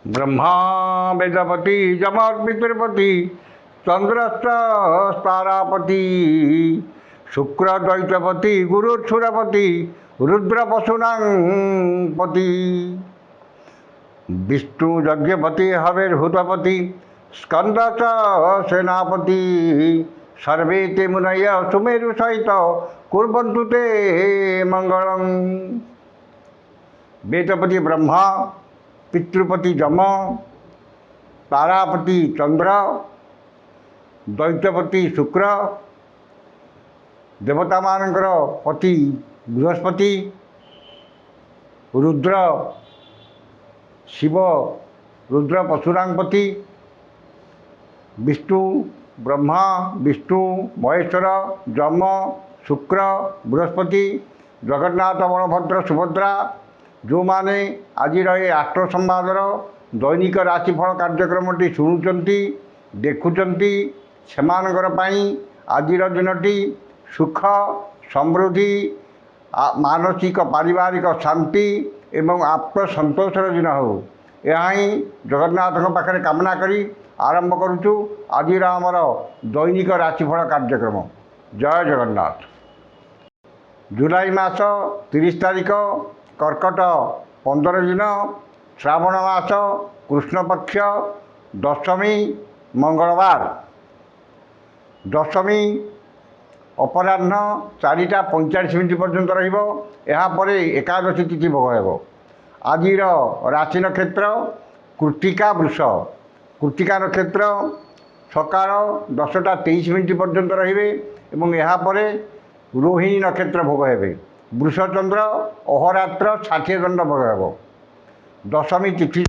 ब्रह्मा वेदपति जमर्पितृपति चंद्रस्तारापति शुक्र द्वैतपति गुरुक्षुरपति रुद्र पशुनापति विष्णु यज्ञपति हविर्हुतपति स्कंद च सेनापति सर्वे ते मुनय सुमेरु सहित कुर्वन्तु ते मंगलम। वेदपति ब्रह्मा, पितृपति जम, तारापति चंद्र, दैत्यपति शुक्र, देवता मानकर पति बृहस्पति, रुद्र शिव, रुद्र पशुरांगपति, विष्णु ब्रह्मा, विष्णु महेश्वर, जम, शुक्र, बृहस्पति, जगन्नाथ बलभद्र सुभद्रा जो माने आज आष्ट संवादर दैनिक राशिफल कार्यक्रमटी शुणुंट देखुंट से आज दिनटी सुख समृद्धि मानसिक पारिवारिक शांति एवं आत्मसंतोषर दिन हो यह ही जगन्नाथ पाखे कामना करी आरंभ करुचु आज आमर दैनिक राशिफल कार्यक्रम। जय जगन्नाथ। जुलाई मास 30 तारिख कर्कट 15 दिन श्रावण मास कृष्ण पक्ष दशमी मंगलवार। दशमी अपराह्न 4:45 पर्यंत रहा एकादशी तिथि भोग हो। आज राशि नक्षत्र कृत्तिका वृष। कृत्तिका नक्षत्र सकाल 10:23 पर्यंत रे और रोहिणी नक्षत्र भोग हे। वृषचंद्र अहोरात्र 60 दंड भोग हो। दशमी तिथि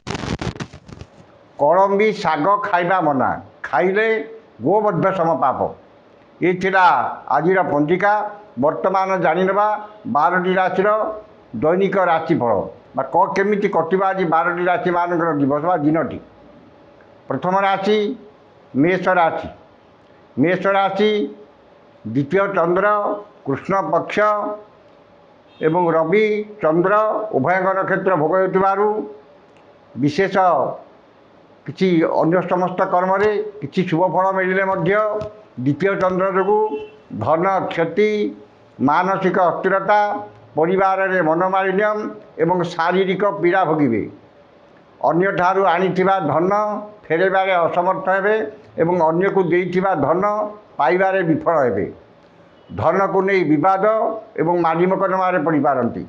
कलम्बी शाग खाइबा मना, खाइले गोवध समपाप। ये थिला आज पंजिका। वर्तमान जानिनबा 12टी राशि दैनिक राशिफल केमी कटिबा आज 12टी राशि मानकर दिवस बा दिनटी। प्रथम राशि मेष राशि। मेष राशि द्वितीय चंद्र कृष्ण पक्ष एवं रवि चंद्र उभय नक्षत्र भोग होतिबारु विशेष किसी अन्य समस्त कर्म किसी शुभ फल मिले द्वितीय चंद्र जो धन क्षति मानसिक अस्थिरता परिवार में मनोमालिन्यम एवं शारीरिक पीड़ा भोगे। अन्य ठारू आनिथिबा धन फेरबारे असमर्थ हेबे एवं अन्य को देइथिबा धन पाइबारे विफल हेबे। धन को नहीं विवाद एवं माली मकदमारे पड़ पारती।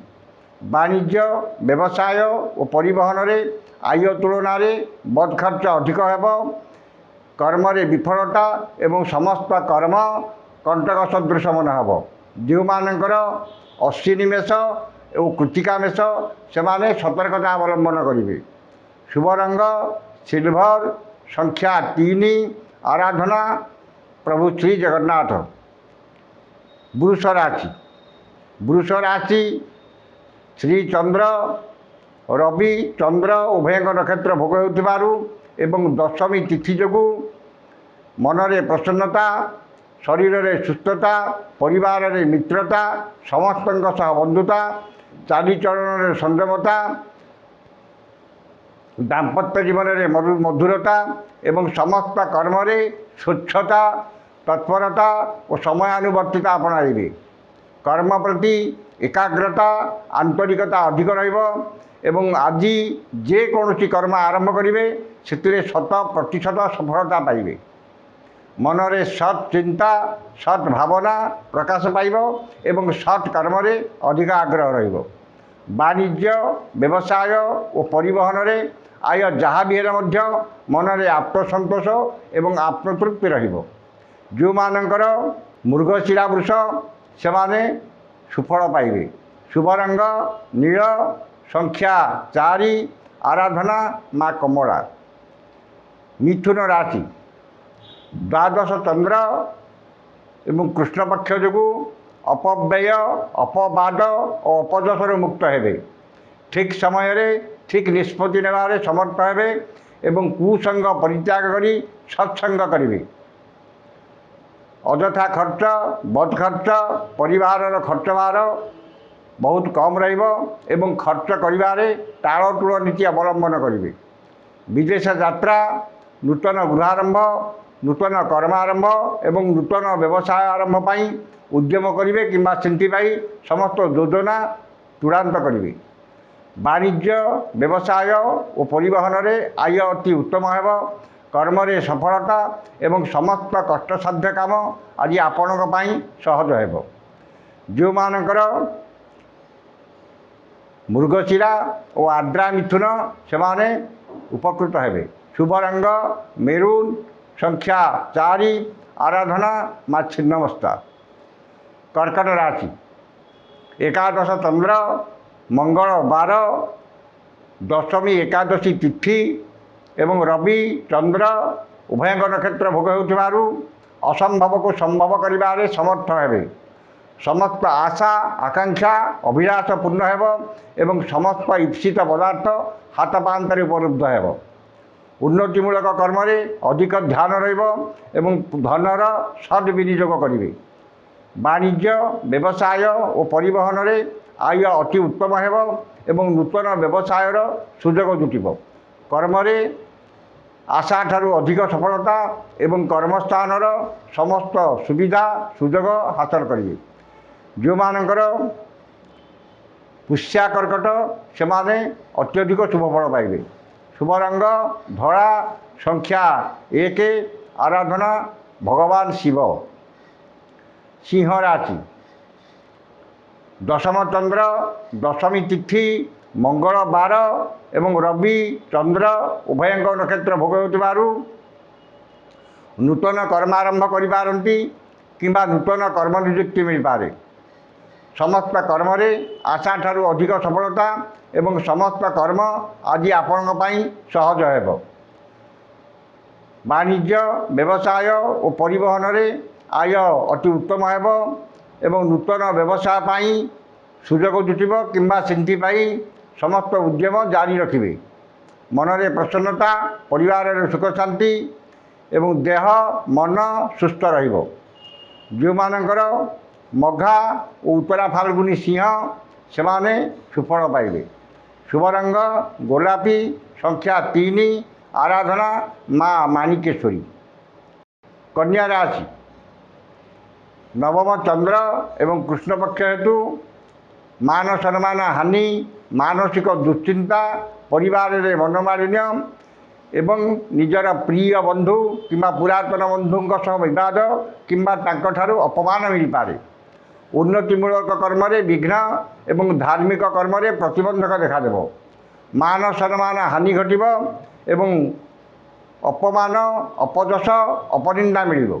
वाणिज्य व्यवसाय और परिवहन में आय तुलन में बद खर्च अधिक हेब। कर्म विफलता एवं समस्त कर्म कंटक सदृश मन हेब। जो मानकर अश्विनी मेष और कृत्तिका मेष से माने सतर्कता अवलंबन करेंगे। शुभ रंग सिल्भर, संख्या 3, आराधना प्रभु श्री जगन्नाथ। वृष राशि। वृष राशि श्री चंद्र रवि चंद्र उभय नक्षत्र भोग होतिबारु एवं दशमी तिथि जोगु मनरे प्रसन्नता, शरीर में सुस्थता, परिवार में मित्रता, समस्त सह बंधुता, चालीचलन में संयमता, दाम्पत्य जीवन में मधुरता एवं समस्त कर्म स्वच्छता तत्परता और समयानुवर्तिता अपनाइबे। कर्म प्रति एकाग्रता आंतरिकता अधिक रहिबो। आज जे कौन कर्म आरंभ करेंगे से 100% सफलता पाइबे। मनरे सत् चिंता सत् भावना प्रकाश पाइब एवं सत् कर्म अधिक आग्रह रहिबो। वाणिज्य व्यवसाय और परिवहन में आय जहाँ भी मनरे आत्मसंतोष एवं आत्मतृप्ति रहिबो। जो मानकर मृगशिरा वृष से माने सुफल पाइबे। शुभ रंग नील, संख्या 4, आराधना माँ कमला। मिथुन राशि। द्वादश चंद्र एवं कृष्ण पक्ष जो अपव्यय अपवाद और अपजसर मुक्त हेबे। ठीक समय रे ठीक निष्पत्ति नेबारे समर्थ हेबे एवं कुसंग परित्याग करी सत्संग करिवे। अଯଥା खर्च बद खर्च परिवार खर्च बार बहुत कम रहिबो एवं खर्च करिबारे टाळटुळ नीति अवलंबन करिवे। विदेश यात्रा, नूतन गृहारंभ, नूतन कर्मारंभ एवं नूतन व्यवसाय आरंभ पाई उद्यम करेंगे किंबा सेंटिपाई समस्त योजना चूड़ांत करेंगे। वाणिज्य व्यवसाय और परिवहन में आय अति उत्तम हो। कर्म रे सफलता एवं समस्त कष्टसाध्य काम आज आपण सहज हो। जो मानकर मृगशिरा और आर्द्रा मिथुन से उपकृत हेबे। शुभ रंग मेरून, संख्या 4, आराधना माँ छिन्नमस्ता। कर्कट राशि एकादश चंद्र, मंगल 12, दशमी एकादशी तिथि एवं रवि चंद्र उभय नक्षत्र भोग हो असंभव को संभव करिबारे समर्थ हेबे। समस्त आशा आकांक्षा अभिलाष पूर्ण हेब एवं समस्त ईप्सित पदार्थ हाथ पांतर उपलब्ध हेब। उन्नतिमूलक कर्म अधिक ध्यान एवं धनर सद्विनियोग करेंगे। वाणिज्य व्यवसाय और परिवहन में आय अति उत्तम हो एवं नूतन व्यवसायर सुजोग जुटिब। कर्म आशा ठारू अधिक सफलता एवं कर्मस्थान समस्त सुविधा सुजोग हासिल करेंगे। जो मानकर पुष्या कर्कट से अत्यधिक शुभ फल पाइबे। शुभ रंग धड़ा, संख्या 1, आराधना भगवान शिव। सिंह राशि दशम चंद्र, दशमी तिथि, मंगल 12 एवं रवि चंद्र उभय नक्षत्र भोग हो नूतन कर्मारंभ करिपारंती किंबा नूतन कर्म नियुक्ति मिल पारे। समस्त कर्म आशा ठारू अधिक सफलता एवं समस्त कर्म आज आपण सहज हो। वाणिज्य व्यवसाय और परिवहन में आय अति उत्तम हो एवं नूतन व्यवसाय पाई सुजोग जुटिब किंबा सेंटी पाई समस्त उद्यम जारी रखिबे। मनरे प्रसन्नता, परिवार सुख शांति एवं देह मन सुस्थ रहिबो। जो मानकर मघा और उत्तरा फाल्गुनी सिंह से सुफल पाइबे। शुभ रंग गोलापी, संख्या 3, आराधना माँ माणिकेश्वरी। कन्या राशि नवम चंद्र एवं कृष्णपक्ष हेतु मान सम्मान हानि, मानसिक दुश्चिंता, परिवार में मनमालिन्य एवं निजर प्रिय बंधु किंबा पुरातन बंधुओं सह विवाद किंबा तांकठारु अपमान मिल पारे। उन्नतिमूलक कर्म विघ्न एवं धार्मिक कर्म प्रतिबंधक देखादेव। मान सम्मान हानि घटिब एवं अपमान अपजस अपनिंदा मिल।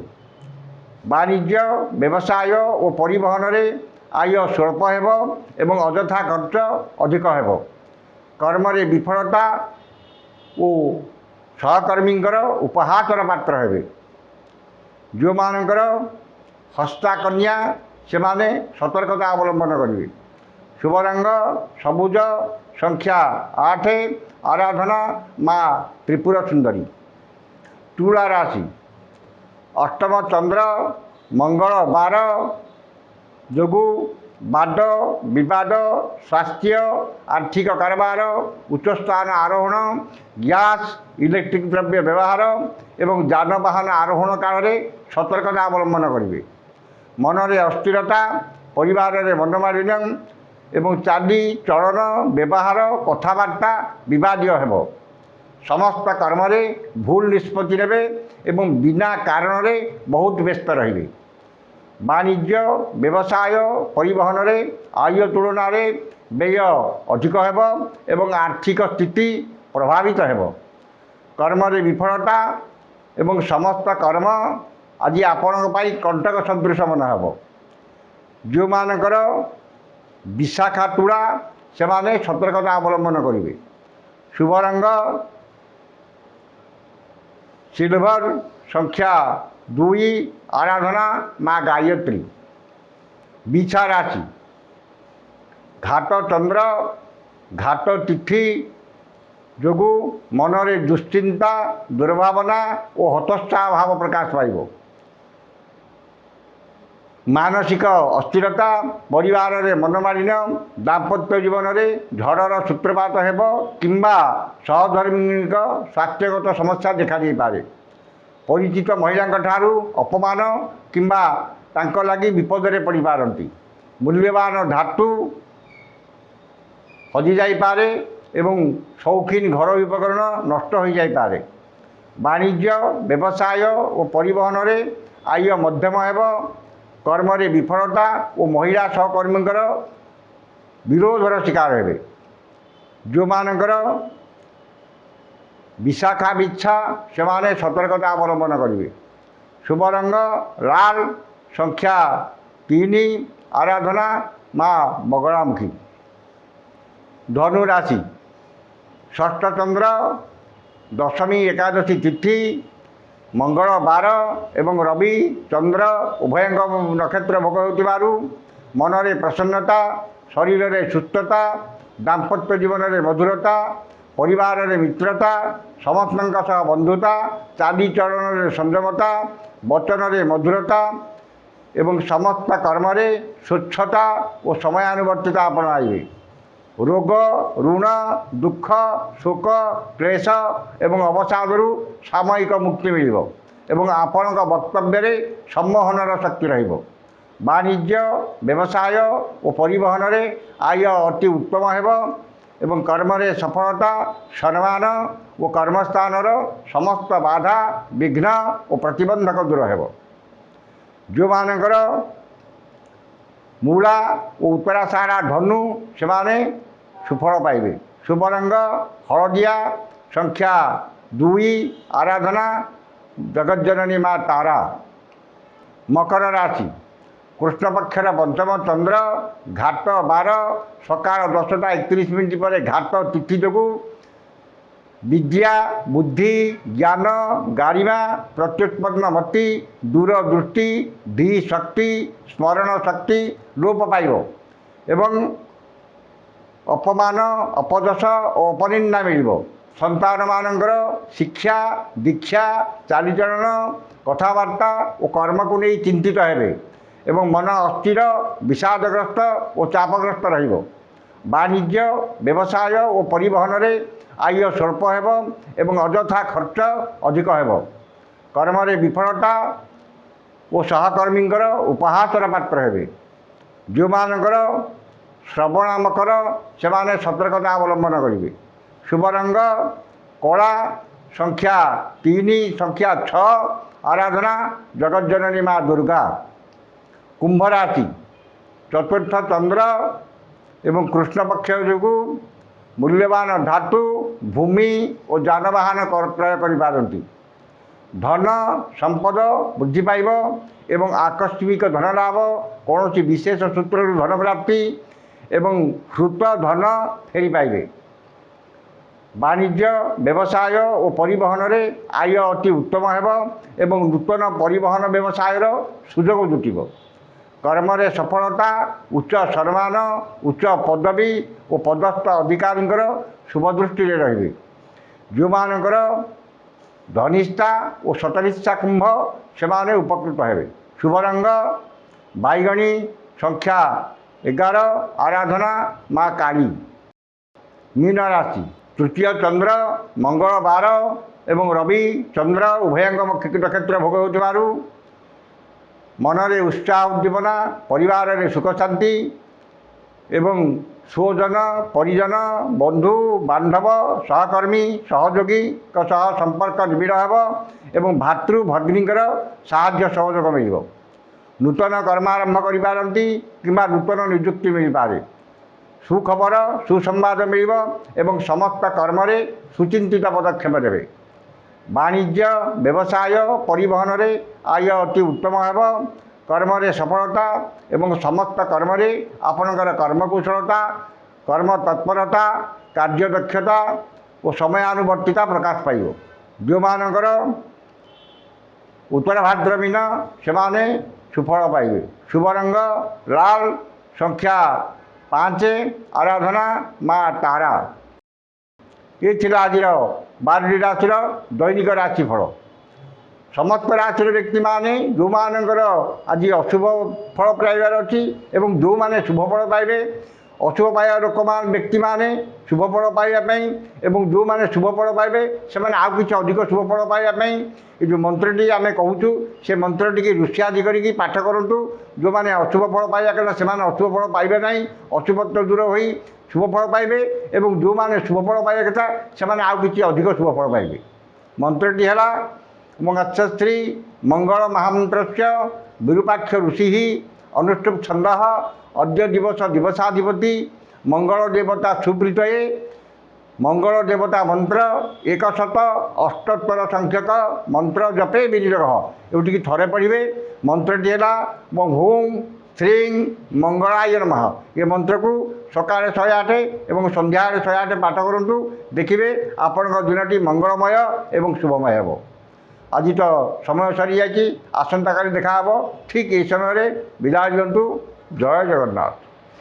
वाणिज्य व्यवसाय और परिवहन में आय स्वल्प हो एवं अଯଥା खर्च अधिक हो। कर्म विफलता और सहकर्मींकर उपहासर पात्र हेबे। जो मानकर हस्ता कन्या से सतर्कता अवलंबन करेंगे। शुभ रंग सबुज, संख्या 8, आराधना माँ त्रिपुर सुंदरी। तुला राशि अष्टम चंद्र, मंगल 12 जोगु वाद विवाद, स्वास्थ्य, आर्थिक कारोबार, उच्च स्थान आरोहण, गैस इलेक्ट्रिक द्रव्य व्यवहार एवं जानवाहन आरोहण काल में सतर्कता अवलंबन करेंगे। मनरे अस्थिरता, परिवार में मनमालिन्य एवं चाली चलन व्यवहार कथबार्ता विवादीय हो। समस्त कर्म भूल निष्पत्ति नेबे एवं बिना कारण बहुत व्यस्त रहिबे। वाणिज्य व्यवसाय परिवहन में आय तुलन व्यय अधिक हो एवं आर्थिक स्थिति प्रभावित हो। कर्म विफलता एवं समस्त कर्म आज आपण कंटक सदृश मन हो। जो मानकर विशाखा तुला से सतर्कता अवलंबन करेंगे। शुभ रंग सिल्वर, संख्या 2, आराधना माँ गायत्री। बिछा राशि घाट चंद्र, घाट तिथि जोगु मनरे दुश्चिंता, दुर्भावना और हतोत्साह भाव प्रकाश पाइब। ମାନସିକ ଅସ୍ଥିରତା, ପରିବାରରେ ମନୋମାଳିନ୍ୟ, ଦାମ୍ପତ୍ୟ ଜୀବନରେ ଝଡ଼ର ସୂତ୍ରପାତ ହେବ କିମ୍ବା ସହଧର୍ମୀଙ୍କ ସ୍ୱାସ୍ଥ୍ୟଗତ ସମସ୍ୟା ଦେଖାଦେଇପାରେ। ପରିଚିତ ମହିଳାଙ୍କ ଠାରୁ ଅପମାନ କିମ୍ବା ତାଙ୍କ ଲାଗି ବିପଦରେ ପଡ଼ିପାରନ୍ତି। ମୂଲ୍ୟବାନ ଧାତୁ ହଜିଯାଇପାରେ ଏବଂ ସୌଖିନ ଘରୋଇ ଉପକରଣ ନଷ୍ଟ ହୋଇଯାଇପାରେ। ବାଣିଜ୍ୟ, ବ୍ୟବସାୟ ଓ ପରିବହନରେ ଆୟ ମଧ୍ୟମ ହେବ। କର୍ମରେ ବିଫଳତା ଓ ମହିଳା ସହକର୍ମୀଙ୍କର ବିରୋଧର ଶିକାର ହେବେ। ଯେଉଁମାନଙ୍କର ବିଶାଖା ବିଚ୍ଛା ସେମାନେ ସତର୍କତା ଅବଲମ୍ବନ କରିବେ। ଶୁଭ ରଙ୍ଗ ଲାଲ, ସଂଖ୍ୟା 3, ଆରାଧନା ମା ବଗଳାମୁଖୀ। ଧନୁ ରାଶି, ଷଷ୍ଠ ଚନ୍ଦ୍ର, ଦଶମୀ ଏକାଦଶୀ ତିଥି, ମଙ୍ଗଳ ବାର ଏବଂ ରବି ଚନ୍ଦ୍ର ଉଭୟଙ୍କ ନକ୍ଷତ୍ର ଭୋଗ ହେଉଥିବାରୁ ମନରେ ପ୍ରସନ୍ନତା, ଶରୀରରେ ସୁସ୍ଥତା, ଦାମ୍ପତ୍ୟ ଜୀବନରେ ମଧୁରତା, ପରିବାରରେ ମିତ୍ରତା, ସମସ୍ତଙ୍କ ସହ ବନ୍ଧୁତା, ଚାଲିଚଳନରେ ସଂଯମତା, ବଚନରେ ମଧୁରତା ଏବଂ ସମସ୍ତ କର୍ମରେ ସ୍ୱଚ୍ଛତା ଓ ସମୟାନୁବର୍ତ୍ତିତା ଆପଣାଇବେ। ରୋଗ, ଋଣ, ଦୁଃଖ, ଶୋକ, କ୍ଲେଶ ଏବଂ ଅବସାଦରୁ ସାମୟିକ ମୁକ୍ତି ମିଳିବ ଏବଂ ଆପଣଙ୍କ ବକ୍ତବ୍ୟରେ ସମ୍ମୋହନର ଶକ୍ତି ରହିବ। ବାଣିଜ୍ୟ, ବ୍ୟବସାୟ ଓ ପରିବହନରେ ଆୟ ଅତି ଉତ୍ତମ ହେବ ଏବଂ କର୍ମରେ ସଫଳତା, ସମ୍ମାନ ଓ କର୍ମସ୍ଥାନର ସମସ୍ତ ବାଧା, ବିଘ୍ନ ଓ ପ୍ରତିବନ୍ଧକ ଦୂର ହେବ। ଯେଉଁମାନଙ୍କର ମୂଳା ଓ ଉତ୍ତରାଷାଢ଼ା ଧନୁ ସେମାନେ ସୁଫଳ ପାଇବେ। ଶୁଭ ରଙ୍ଗ ହଳଦିଆ, ସଂଖ୍ୟା 2, ଆରାଧନା ଜଗଜ୍ଜନନୀ ମା ତାରା। ମକର ରାଶି, କୃଷ୍ଣପକ୍ଷର ପଞ୍ଚମ ଚନ୍ଦ୍ର, ଘାତ 12, ସକାଳ 10ଟା 31 ପରେ ଘାତ ତିଥି ଯୋଗୁଁ ବିଦ୍ୟା, ବୁଦ୍ଧି, ଜ୍ଞାନ, ଗାରିମା, ପ୍ରତ୍ୟୁତ୍ପନ୍ନ ମତି, ଦୂରଦୃଷ୍ଟି, ଧୀଶକ୍ତି, ସ୍ମରଣ ଶକ୍ତି ଲୋପ ପାଇବ ଏବଂ ଅପମାନ, ଅପଯଶ ଓ ଅପନିନ୍ଦା ମିଳିବ। ସନ୍ତାନମାନଙ୍କର ଶିକ୍ଷା, ଦୀକ୍ଷା, ଚାଲିଚଳନ, କଥାବାର୍ତ୍ତା ଓ କର୍ମକୁ ନେଇ ଚିନ୍ତିତ ହେବେ ଏବଂ ମନ ଅସ୍ଥିର, ବିଷାଦଗ୍ରସ୍ତ ଓ ଚାପଗ୍ରସ୍ତ ରହିବ। ବାଣିଜ୍ୟ, ବ୍ୟବସାୟ ଓ ପରିବହନରେ ଆୟ ସ୍ୱଳ୍ପ ହେବ ଏବଂ ଅଯଥା ଖର୍ଚ୍ଚ ଅଧିକ ହେବ। କର୍ମରେ ବିଫଳତା ଓ ସହକର୍ମୀଙ୍କର ଉପହାସର ପାତ୍ର ହେବେ। ଯେଉଁମାନଙ୍କର ଶ୍ରବଣ ମକର ସେମାନେ ସତର୍କତା ଅବଲମ୍ବନ କରିବେ। ଶୁଭ ରଙ୍ଗ କଳା, ସଂଖ୍ୟା 3, ସଂଖ୍ୟା 6, ଆରାଧନା ଜଗଜ୍ଜନନୀ ମା ଦୁର୍ଗା। କୁମ୍ଭ ରାଶି, ଚତୁର୍ଥ ଚନ୍ଦ୍ର ଏବଂ କୃଷ୍ଣପକ୍ଷ ଯୋଗୁଁ ମୂଲ୍ୟବାନ ଧାତୁ, ଭୂମି ଓ ଯାନବାହନ କ୍ରୟ କରିପାରନ୍ତି। ଧନ ସମ୍ପଦ ବୃଦ୍ଧି ପାଇବ ଏବଂ ଆକସ୍ମିକ ଧନଲାଭ, କୌଣସି ବିଶେଷ ସୂତ୍ରରୁ ଧନପ୍ରାପ୍ତି ଏବଂ ହୃତ ଧନ ଫେରି ପାଇବେ। ବାଣିଜ୍ୟ, ବ୍ୟବସାୟ ଓ ପରିବହନରେ ଆୟ ଅତି ଉତ୍ତମ ହେବ ଏବଂ ନୂତନ ପରିବହନ ବ୍ୟବସାୟର ସୁଯୋଗ ଜୁଟିବ। କର୍ମରେ ସଫଳତା, ଉଚ୍ଚ ସମ୍ମାନ, ଉଚ୍ଚ ପଦବୀ ଓ ପଦସ୍ଥ ଅଧିକାରୀଙ୍କର ଶୁଭ ଦୃଷ୍ଟିରେ ରହିବେ। ଯେଉଁମାନଙ୍କର ଧନିଷ୍ଠା ଓ ଶତନିଷ୍ଠା କୁମ୍ଭ ସେମାନେ ଉପକୃତ ହେବେ। ଶୁଭ ରଙ୍ଗ ବାଇଗଣୀ, ସଂଖ୍ୟା 11, ଆରାଧନା ମା କାଳୀ। ମୀନ ରାଶି, ତୃତୀୟ ଚନ୍ଦ୍ର, ମଙ୍ଗଳ ବାର ଏବଂ ରବି ଚନ୍ଦ୍ର ଉଭୟଙ୍କ ନକ୍ଷତ୍ର ଭୋଗ ହେଉଥିବାରୁ ମନରେ ଉତ୍ସାହ ଉଦ୍ଦୀପନା, ପରିବାରରେ ସୁଖ ଶାନ୍ତି ଏବଂ ସ୍ୱଜନ, ପରିଜନ, ବନ୍ଧୁ, ବାନ୍ଧବ, ସହକର୍ମୀ, ସହଯୋଗୀଙ୍କ ସହ ସମ୍ପର୍କ ନିବିଡ଼ ହେବ ଏବଂ ଭାତୃ ଭଗ୍ନୀଙ୍କର ସାହାଯ୍ୟ ସହଯୋଗ ମିଳିବ। ନୂତନ କର୍ମ ଆରମ୍ଭ କରିପାରନ୍ତି କିମ୍ବା ନୂତନ ନିଯୁକ୍ତି ମିଳିପାରେ। ସୁଖବର, ସୁସମ୍ବାଦ ମିଳିବ ଏବଂ ସମସ୍ତ କର୍ମରେ ସୁଚିନ୍ତିତ ପଦକ୍ଷେପ ନେବେ। ବାଣିଜ୍ୟ, ବ୍ୟବସାୟ, ପରିବହନରେ ଆୟ ଅତି ଉତ୍ତମ ହେବ। କର୍ମରେ ସଫଳତା ଏବଂ ସମସ୍ତ କର୍ମରେ ଆପଣଙ୍କର କର୍ମକୁଶଳତା, କର୍ମତତ୍ପରତା, କାର୍ଯ୍ୟଦକ୍ଷତା ଓ ସମୟାନୁବର୍ତ୍ତିତା ପ୍ରକାଶ ପାଇବ। ଯେଉଁମାନଙ୍କର ଉତ୍ତର ଭାଦ୍ର ମୀନ ସେମାନେ ସୁଫଳ ପାଇବେ। ଶୁଭ ରଙ୍ଗ ଲାଲ, ସଂଖ୍ୟା 5, ଆରାଧନା ମା ତାରା। ଏ ଥିଲା ଆଜିର 12ଟି ରାଶିର ଦୈନିକ ରାଶିଫଳ। ସମସ୍ତ ରାଶିର ବ୍ୟକ୍ତିମାନେ ଯେଉଁମାନଙ୍କର ଆଜି ଅଶୁଭ ଫଳ ପାଇବାର ଅଛି ଏବଂ ଯେଉଁମାନେ ଶୁଭ ଫଳ ପାଇବେ, ଅଶୁଭ ପାଇବା ଲୋକମାନେ ବ୍ୟକ୍ତିମାନେ ଶୁଭ ଫଳ ପାଇବା ପାଇଁ ଏବଂ ଯେଉଁମାନେ ଶୁଭ ଫଳ ପାଇବେ ସେମାନେ ଆଉ କିଛି ଅଧିକ ଶୁଭ ଫଳ ପାଇବା ପାଇଁ ଏ ଯେଉଁ ମନ୍ତ୍ରଟି ଆମେ କହୁଛୁ ସେ ମନ୍ତ୍ରଟିକି ଋଷ୍ୟାଦି କରିକି ପାଠ କରନ୍ତୁ। ଯେଉଁମାନେ ଅଶୁଭ ଫଳ ପାଇବା କଥା ସେମାନେ ଅଶୁଭ ଫଳ ପାଇବେ ନାହିଁ, ଅଶୁଭତ୍ଵ ଦୂର ହୋଇ ଶୁଭ ଫଳ ପାଇବେ ଏବଂ ଯେଉଁମାନେ ଶୁଭ ଫଳ ପାଇବା କଥା ସେମାନେ ଆଉ କିଛି ଅଧିକ ଶୁଭ ଫଳ ପାଇବେ। ମନ୍ତ୍ରଟି ହେଲା ମଙ୍ଗଶ୍ରୀ ମଙ୍ଗଳ ମହାମନ୍ତ୍ରସ୍ୟ ବିରୂପାକ୍ଷ ଋଷି ଅନୁଷ୍ଠୁପ ଛନ୍ଦ ଅଦ୍ୟ ଦିବସ ଦିବସାଧିପତି ମଙ୍ଗଳ ଦେବତା ସୁପ୍ରୀତये ମଙ୍ଗଳ ଦେବତା ମନ୍ତ୍ର 178 ସଂଖ୍ୟକ ମନ୍ତ୍ର ଜପେ ବିନିଯୋଗ। ଏଠିକି ଥରେ ପଢ଼ିବେ। ମନ୍ତ୍ରଟି ହେଲା ଓଁ ଶ୍ରୀଂ ମଙ୍ଗଳାୟ ନମଃ। ଏ ମନ୍ତ୍ରକୁ ସକାଳେ 108 ଏବଂ ସନ୍ଧ୍ୟାରେ 108 ପାଠ କରନ୍ତୁ। ଦେଖିବେ ଆପଣଙ୍କ ଦିନଟି ମଙ୍ଗଳମୟ ଏବଂ ଶୁଭମୟ ହେବ। ଆଜି ତ ସମୟ ସରିଯାଇଛି, ଆସନ୍ତାକାଲି ଦେଖା ହେବ ଠିକ୍ ଏହି ସମୟରେ। ବିଦାୟ ଦିଅନ୍ତୁ। ଜୟ ଜଗନ୍ନାଥ।